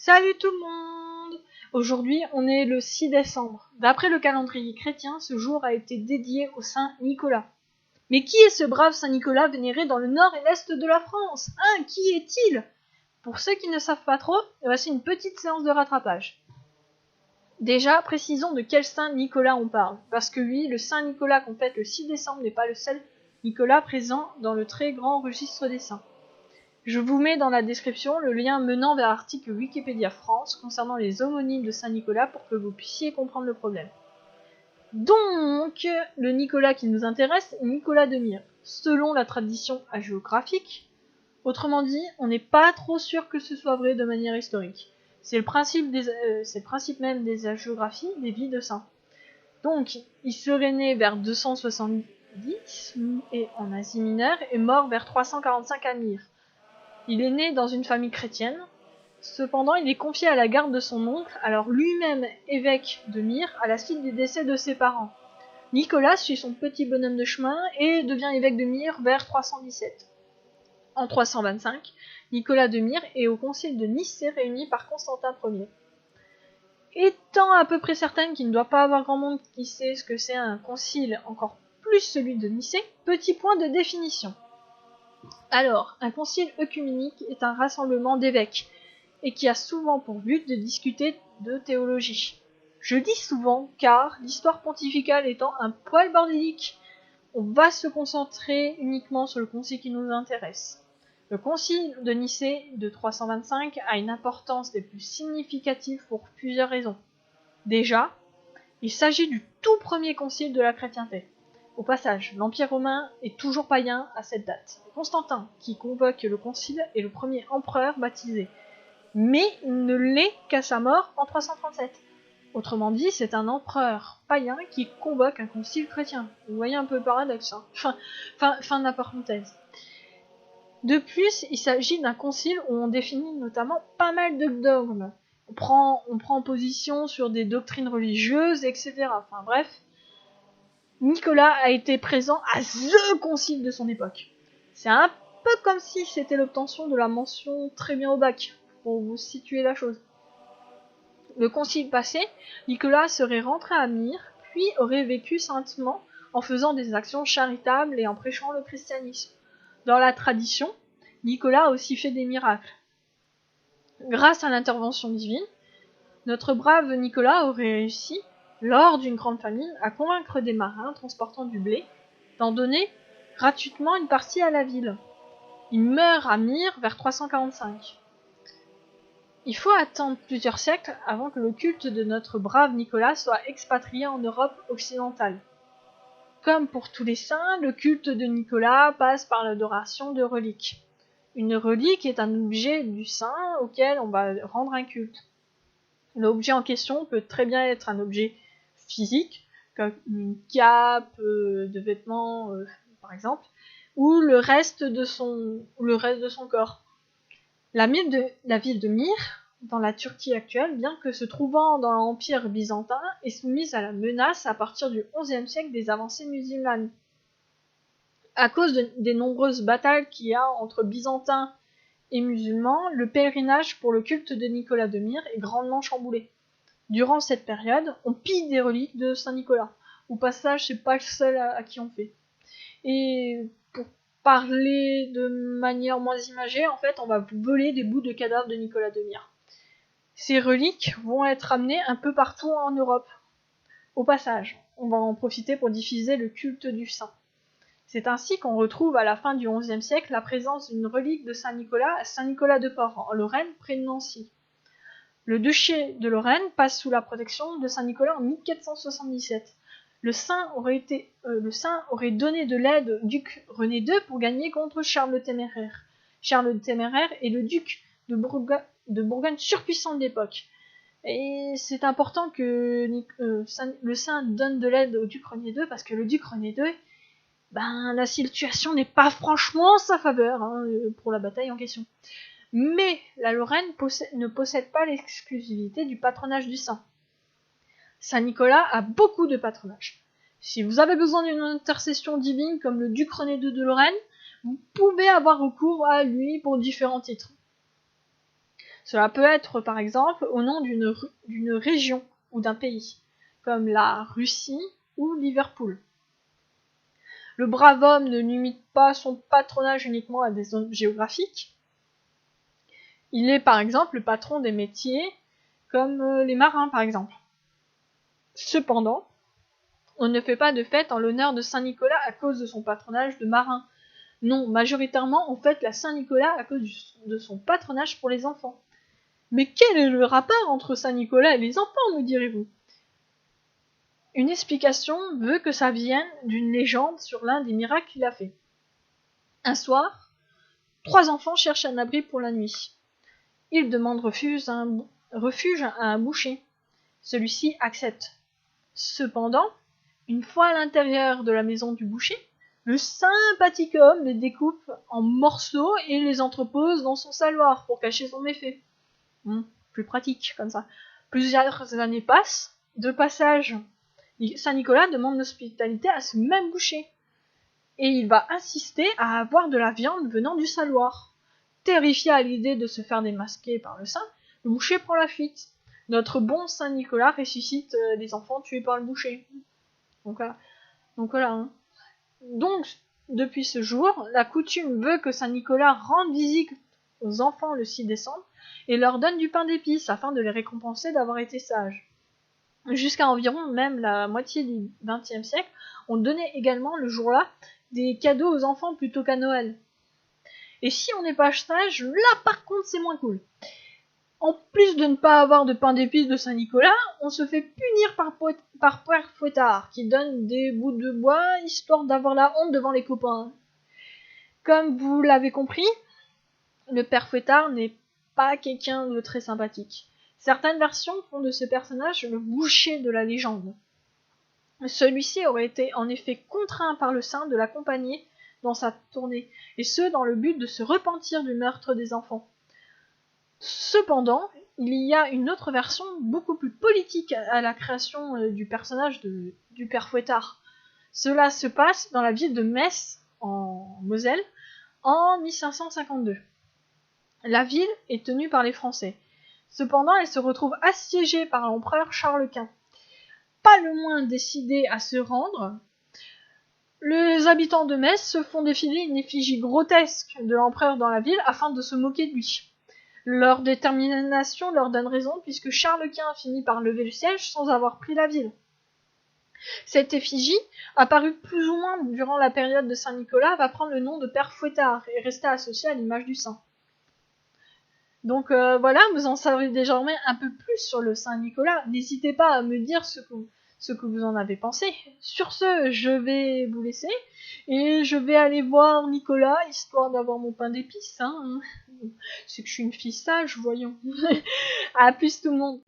Salut tout le monde! Aujourd'hui, on est le 6 décembre. D'après le calendrier chrétien, ce jour a été dédié au Saint Nicolas. Mais qui est ce brave Saint Nicolas vénéré dans le nord et l'est de la France? Qui est-il? Pour ceux qui ne savent pas trop, voici une petite séance de rattrapage. Déjà, précisons de quel Saint Nicolas on parle, parce que oui, le Saint Nicolas qu'on fête le 6 décembre n'est pas le seul Nicolas présent dans le très grand registre des saints. Je vous mets dans la description le lien menant vers l'article Wikipédia France concernant les homonymes de Saint-Nicolas pour que vous puissiez comprendre le problème. Donc, le Nicolas qui nous intéresse est Nicolas de Myre, selon la tradition hagiographique. Autrement dit, on n'est pas trop sûr que ce soit vrai de manière historique. C'est le principe même des hagiographies des vies de saints. Donc, il serait né vers 270 et en Asie mineure et mort vers 345 à Myre. Il est né dans une famille chrétienne, cependant il est confié à la garde de son oncle, alors lui-même évêque de Myre, à la suite du décès de ses parents. Nicolas suit son petit bonhomme de chemin et devient évêque de Myre vers 317. En 325, Nicolas de Myre est au concile de Nicée réuni par Constantin Ier. Étant à peu près certaine qu'il ne doit pas avoir grand monde qui sait ce que c'est un concile, encore plus celui de Nicée, petit point de définition. Alors, un concile œcuménique est un rassemblement d'évêques, et qui a souvent pour but de discuter de théologie. Je dis souvent car, l'histoire pontificale étant un poil bordélique, on va se concentrer uniquement sur le concile qui nous intéresse. Le concile de Nicée de 325 a une importance des plus significatives pour plusieurs raisons. Déjà, il s'agit du tout premier concile de la chrétienté. Au passage, l'Empire romain est toujours païen à cette date. Constantin, qui convoque le concile, est le premier empereur baptisé, mais il ne l'est qu'à sa mort en 337. Autrement dit, c'est un empereur païen qui convoque un concile chrétien. Vous voyez un peu le paradoxe, hein. Fin de la parenthèse. De plus, il s'agit d'un concile où on définit notamment pas mal de dogmes. On prend position sur des doctrines religieuses, etc. Enfin bref, Nicolas a été présent à THE concile de son époque. C'est un peu comme si c'était l'obtention de la mention très bien au bac, pour vous situer la chose. Le concile passé, Nicolas serait rentré à Myre, puis aurait vécu saintement en faisant des actions charitables et en prêchant le christianisme. Dans la tradition, Nicolas a aussi fait des miracles. Grâce à l'intervention divine, notre brave Nicolas aurait réussi, lors d'une grande famine, à convaincre des marins transportant du blé d'en donner gratuitement une partie à la ville. Il meurt à Myre vers 345. Il faut attendre plusieurs siècles avant que le culte de notre brave Nicolas soit expatrié en Europe occidentale. Comme pour tous les saints, le culte de Nicolas passe par l'adoration de reliques. Une relique est un objet du saint auquel on va rendre un culte. L'objet en question peut très bien être un objet physique, comme une cape de vêtements par exemple, ou le reste de son corps. La ville de Myre, dans la Turquie actuelle, bien que se trouvant dans l'Empire byzantin, est soumise à la menace à partir du XIe siècle des avancées musulmanes. À cause des nombreuses batailles qu'il y a entre byzantins et musulmans, le pèlerinage pour le culte de Nicolas de Myre est grandement chamboulé. Durant cette période, on pille des reliques de Saint Nicolas. Au passage, c'est pas le seul à qui on fait. Et pour parler de manière moins imagée, en fait, on va voler des bouts de cadavres de Nicolas de Myre. Ces reliques vont être amenées un peu partout en Europe. Au passage, on va en profiter pour diffuser le culte du saint. C'est ainsi qu'on retrouve à la fin du XIe siècle la présence d'une relique de Saint Nicolas à Saint-Nicolas de Port, en Lorraine, près de Nancy. Le duché de Lorraine passe sous la protection de Saint Nicolas en 1477. Le saint aurait donné de l'aide au duc René II pour gagner contre Charles le Téméraire. Charles le Téméraire est le duc de Bourgogne surpuissant de l'époque. Et c'est important que le saint donne de l'aide au duc René II parce que le duc René II, la situation n'est pas franchement en sa faveur pour la bataille en question. Mais la Lorraine ne possède pas l'exclusivité du patronage du saint. Saint Nicolas a beaucoup de patronages. Si vous avez besoin d'une intercession divine comme le duc René II de Lorraine, vous pouvez avoir recours à lui pour différents titres. Cela peut être par exemple au nom d'une région ou d'un pays, comme la Russie ou Liverpool. Le brave homme ne limite pas son patronage uniquement à des zones géographiques. Il est par exemple le patron des métiers comme les marins par exemple. Cependant, on ne fait pas de fête en l'honneur de Saint-Nicolas à cause de son patronage de marin. Non, majoritairement on fête la Saint-Nicolas à cause de son patronage pour les enfants. Mais quel est le rapport entre Saint-Nicolas et les enfants, me direz-vous? Une explication veut que ça vienne d'une légende sur l'un des miracles qu'il a fait. Un soir, 3 enfants cherchent un abri pour la nuit. Ils demandent refuge à un boucher. Celui-ci accepte. Cependant, une fois à l'intérieur de la maison du boucher, le sympathique homme les découpe en morceaux et les entrepose dans son saloir pour cacher son méfait. Plus pratique comme ça. Plusieurs années passent. De passage, Saint-Nicolas demande l'hospitalité à ce même boucher. Et il va insister à avoir de la viande venant du saloir. Terrifié à l'idée de se faire démasquer par le saint, le boucher prend la fuite. Notre bon Saint-Nicolas ressuscite les enfants tués par le boucher. Donc voilà. Donc, depuis ce jour, la coutume veut que Saint-Nicolas rende visite aux enfants le 6 décembre et leur donne du pain d'épices afin de les récompenser d'avoir été sages. Jusqu'à environ même la moitié du XXe siècle, on donnait également le jour-là des cadeaux aux enfants plutôt qu'à Noël. Et si on n'est pas sage, là par contre c'est moins cool. En plus de ne pas avoir de pain d'épices de Saint-Nicolas, on se fait punir par Père Fouettard, qui donne des bouts de bois histoire d'avoir la honte devant les copains. Comme vous l'avez compris, le Père Fouettard n'est pas quelqu'un de très sympathique. Certaines versions font de ce personnage le boucher de la légende. Celui-ci aurait été en effet contraint par le saint de l'accompagner dans sa tournée, et ce dans le but de se repentir du meurtre des enfants. Cependant, il y a une autre version beaucoup plus politique à la création du personnage du Père Fouettard. Cela se passe dans la ville de Metz, en Moselle, en 1552. La ville est tenue par les Français. Cependant, elle se retrouve assiégée par l'empereur Charles Quint. Pas le moins décidés à se rendre, les habitants de Metz se font défiler une effigie grotesque de l'empereur dans la ville afin de se moquer de lui. Leur détermination leur donne raison puisque Charles Quint finit par lever le siège sans avoir pris la ville. Cette effigie, apparue plus ou moins durant la période de Saint-Nicolas, va prendre le nom de Père Fouettard et rester associée à l'image du saint. Donc voilà, vous en savez désormais un peu plus sur le Saint-Nicolas. N'hésitez pas à me dire ce que vous en avez pensé. Sur ce, je vais vous laisser et je vais aller voir Nicolas, histoire d'avoir mon pain d'épices. C'est que je suis une fille sage, voyons. À plus tout le monde.